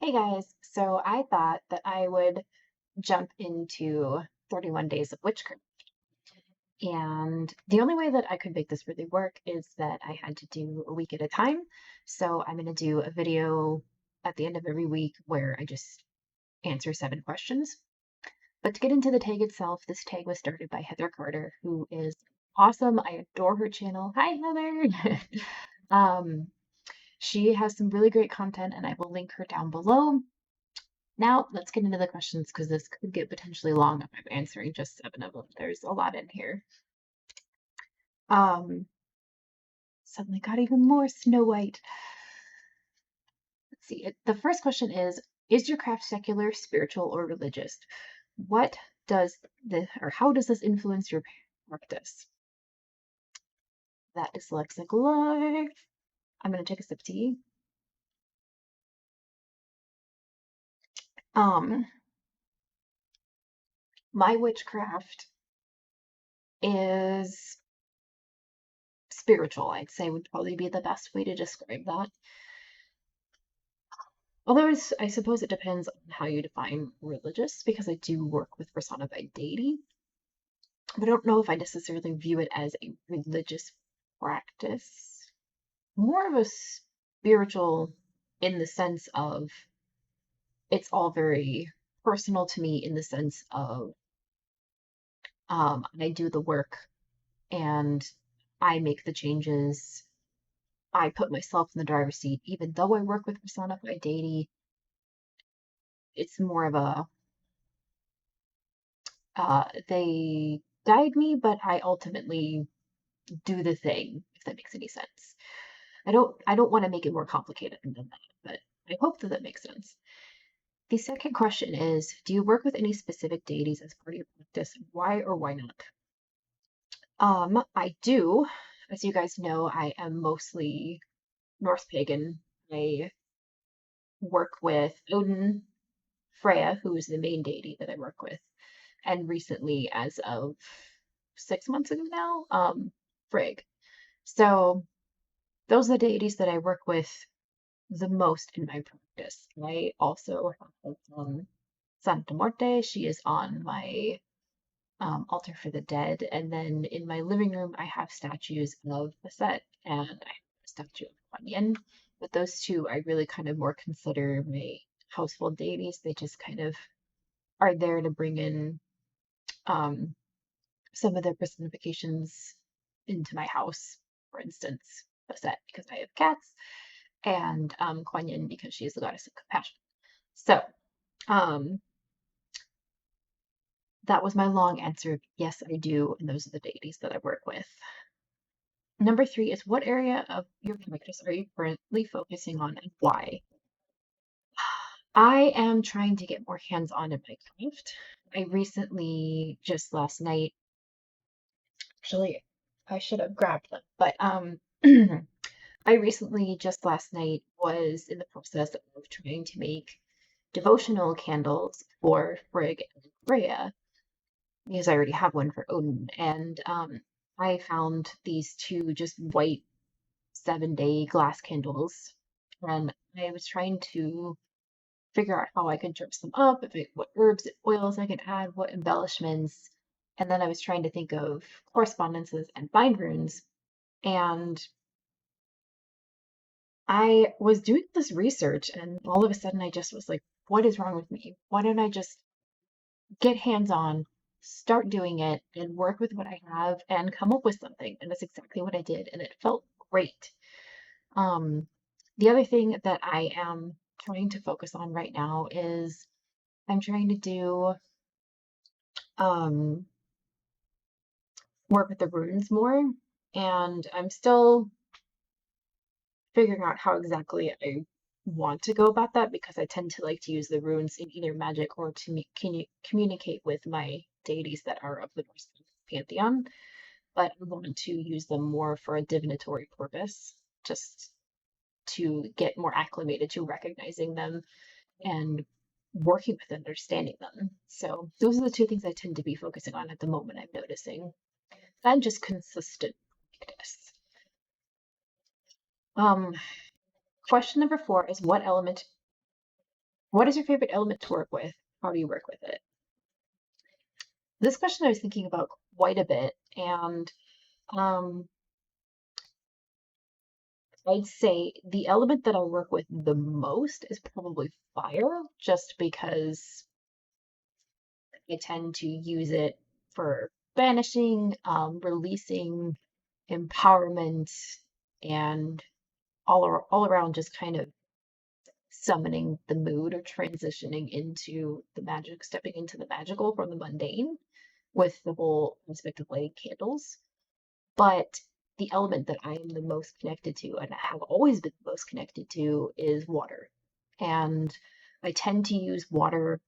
Hey guys, so I thought that I would jump into 31 Days of Witchcraft. And the only way that I could make this really work is that I had to do a week at a time. So I'm going to do a video at the end of every week where I just answer 7 questions. But to get into the tag itself, this tag was started by Heather Carter, who is awesome. I adore her channel. Hi, Heather. um, she has some really great content, and I will link her down below. Now, let's get into the questions because this could get potentially long if I'm answering just 7 of them. There's a lot in here. Um, Suddenly got even more Snow White. Let's see. The first question is your craft secular, spiritual, or religious? What does this, or how does this influence your practice? That dyslexic life. I'm going to take a sip of tea. Um, my witchcraft is spiritual, I'd say would probably be the best way to describe that. Although I suppose it depends on how you define religious, because I do work with personified deity, but I don't know if I necessarily view it as a religious practice. More of a spiritual in the sense of it's all very personal to me in the sense of I do the work and I make the changes. I put myself in the driver's seat, even though I work with personified deity. It's more of a they guide me, but I ultimately do the thing, if that makes any sense. I don't want to make it more complicated than that, but I hope that that makes sense. The second question is, do you work with any specific deities as part of your practice? Why or why not? I do. As you guys know, I am mostly Norse pagan. I work with Odin, Freya, who is the main deity that I work with, and recently, as of 6 months ago now, Frigg. So those are the deities that I work with the most in my practice. I also have Santa Morte. She is on my altar for the dead. And then in my living room, I have statues of Bastet and I have a statue of Kuan Yin. But those two, I really kind of more consider my household deities. They just kind of are there to bring in um, some of their personifications into my house. For instance, Bastet because I have cats, and Kuan Yin because she is the goddess of compassion. So um, that was my long answer. Yes, I do, and those are the deities that I work with. Number 3 is what area of your practice are you currently focusing on and why? I am trying to get more hands-on in my craft. I recently, just last night, actually, I should have grabbed them, but I recently, just last night, was in the process of trying to make devotional candles for Frigg and Freya because I already have one for Odin. And I found these two just white 7-day glass candles. And I was trying to figure out how I could dress them up, what herbs, oils I could add, what embellishments. And then I was trying to think of correspondences and bind runes. And I was doing this research, and all of a sudden I just was like, what is wrong with me? Why don't I just get hands on, start doing it, and work with what I have and come up with something? And that's exactly what I did, and it felt great. Um, the other thing that I am trying to focus on right now is I'm trying to do um, work with the runes more, and I'm still figuring out how exactly I want to go about that because I tend to like to use the runes in either magic or to communicate with my deities that are of the Norse pantheon. But I want to use them more for a divinatory purpose, just to get more acclimated to recognizing them and working with and understanding them. So those are the two things I tend to be focusing on at the moment, I'm noticing. And just consistent practice. Um, Question number 4 is what element What is your favorite element to work with? How do you work with it? This question I was thinking about quite a bit, and um, I'd say the element that I work with the most is probably fire, just because I tend to use it for banishing, releasing, empowerment, and all around just kind of summoning the mood or transitioning into the magic, stepping into the magical from the mundane with the whole aspect of lighting candles. But the element that I am the most connected to and have always been the most connected to is water. And I tend to use water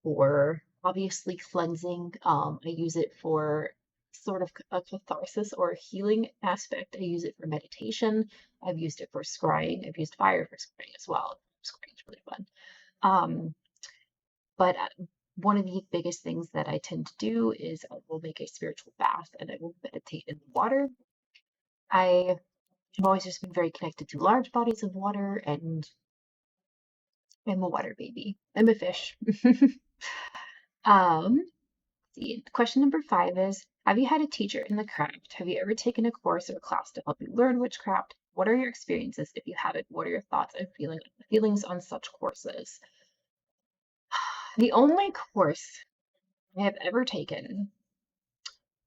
for obviously cleansing. I use it for sort of a catharsis or a healing aspect. I use it for meditation. I've used it for scrying. I've used fire for scrying as well. Scrying is really fun. Um, but one of the biggest things that I tend to do is I will make a spiritual bath and I will meditate in the water. I have always just been very connected to large bodies of water, and I'm a water baby. I'm a fish. um, see, question number 5 is, have you had a teacher in the craft? Have you ever taken a course or class to help you learn witchcraft? What are your experiences? If you haven't, what are your thoughts and feelings on such courses? The only course I have ever taken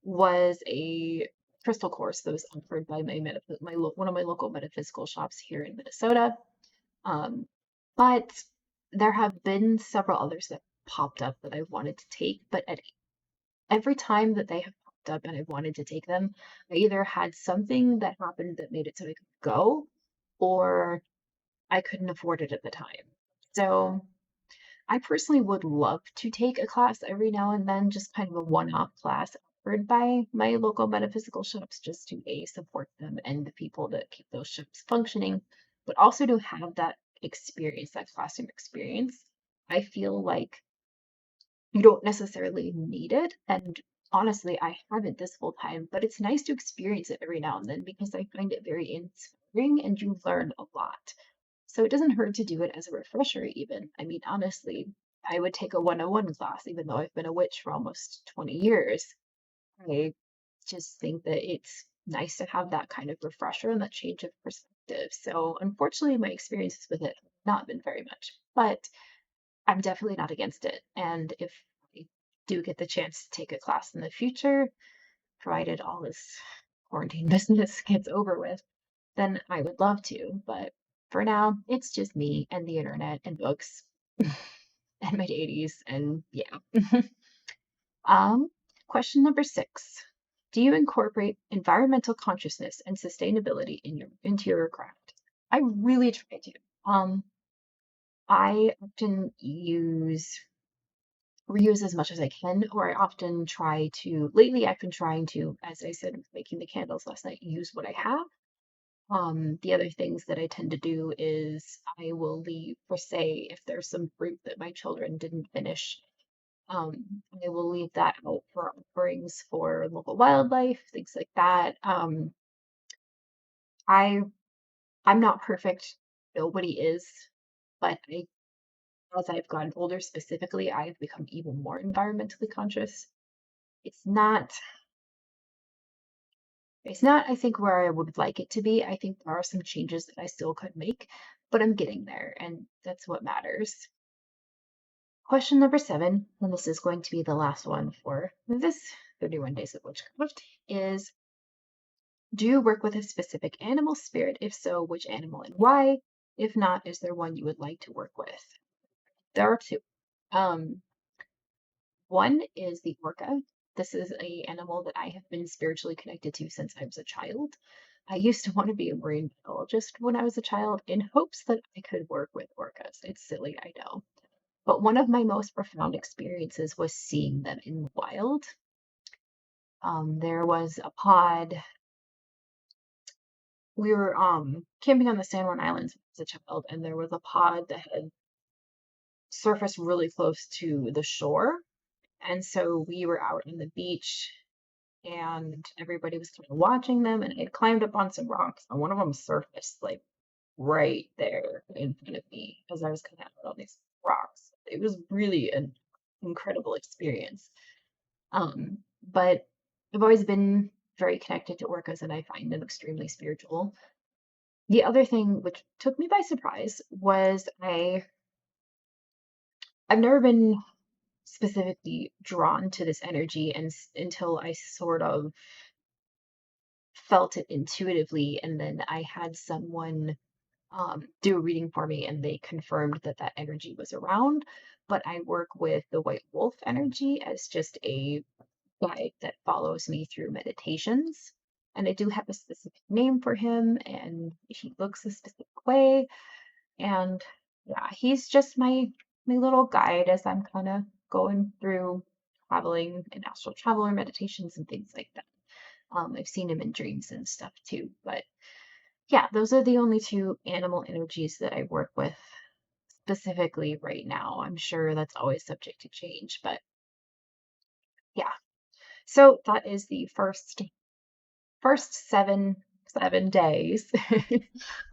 was a crystal course that was offered by one of my local metaphysical shops here in Minnesota. Um, but there have been several others that popped up that I wanted to take, but at every time that they have popped up and I wanted to take them, I either had something that happened that made it so I could go, or I couldn't afford it at the time. So I personally would love to take a class every now and then, just kind of a one-off class offered by my local metaphysical shops, just to A, support them and the people that keep those shops functioning, but also to have that experience, that classroom experience. I feel like you don't necessarily need it. And honestly, I haven't this whole time, but it's nice to experience it every now and then because I find it very inspiring and you learn a lot. So it doesn't hurt to do it as a refresher, even. I mean, honestly, I would take a 101 class, even though I've been a witch for almost 20 years. I just think that it's nice to have that kind of refresher and that change of perspective. So, unfortunately, my experiences with it have not been very much, but I'm definitely not against it. And if I do get the chance to take a class in the future, provided all this quarantine business gets over with, then I would love to. But for now, it's just me and the internet and books and my deities and yeah. Um, question number 6. Do you incorporate environmental consciousness and sustainability in your into your craft? I really try to. I often reuse as much as I can, or I often try to, lately I've been trying to, as I said, making the candles last night, use what I have. The other things that I tend to do is I will leave, for say, if there's some fruit that my children didn't finish, I will leave that out for offerings for local wildlife, things like that. I I'm not perfect. Nobody is, but as I've gotten older, specifically, I've become even more environmentally conscious. It's not It's not, I think, where I would like it to be. I think there are some changes that I still could make, but I'm getting there, and that's what matters. Question number 7, and this is going to be the last one for this 31 Days of Witchcraft, is, do you work with a specific animal spirit? If so, which animal and why? If not, is there one you would like to work with? There are two. Um, One is the orca. This is a animal that I have been spiritually connected to since I was a child. I used to want to be a marine biologist when I was a child in hopes that I could work with orcas. It's silly, I know. But one of my most profound experiences was seeing them in the wild. There was a pod. We were camping on the San Juan Islands as a child, and there was a pod that had surfaced really close to the shore. And so we were out on the beach and everybody was kind of watching them. And I had climbed up on some rocks, and one of them surfaced like right there in front of me as I was kind of out on these it was really an incredible experience. But I've always been very connected to orcas, and I find them extremely spiritual. The other thing which took me by surprise was I've never been specifically drawn to this energy until I sort of felt it intuitively, and then I had someone do a reading for me, and they confirmed that that energy was around. But I work with the white wolf energy as just a guide that follows me through meditations. And I do have a specific name for him, and he looks a specific way. And yeah, he's just my little guide as I'm kind of going through traveling and astral traveler meditations and things like that. I've seen him in dreams and stuff too. But yeah, those are the only two animal energies that I work with specifically right now. I'm sure that's always subject to change, but yeah. So that is the first seven days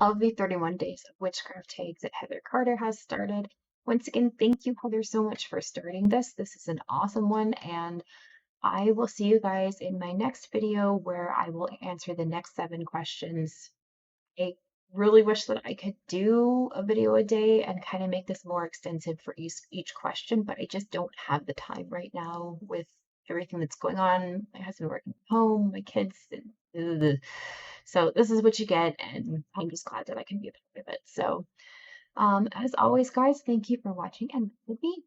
of the 31 days of witchcraft tags that Heather Carter has started. Once again, thank you, Heather, so much for starting this. This is an awesome one, and I will see you guys in my next video where I will answer the next 7 questions. I really wish that I could do a video a day and kind of make this more extensive for each question, but I just don't have the time right now with everything that's going on. My husband working from home, my kids, and so this is what you get, and I'm just glad that I can be a part of it. So, as always, guys, thank you for watching and with me.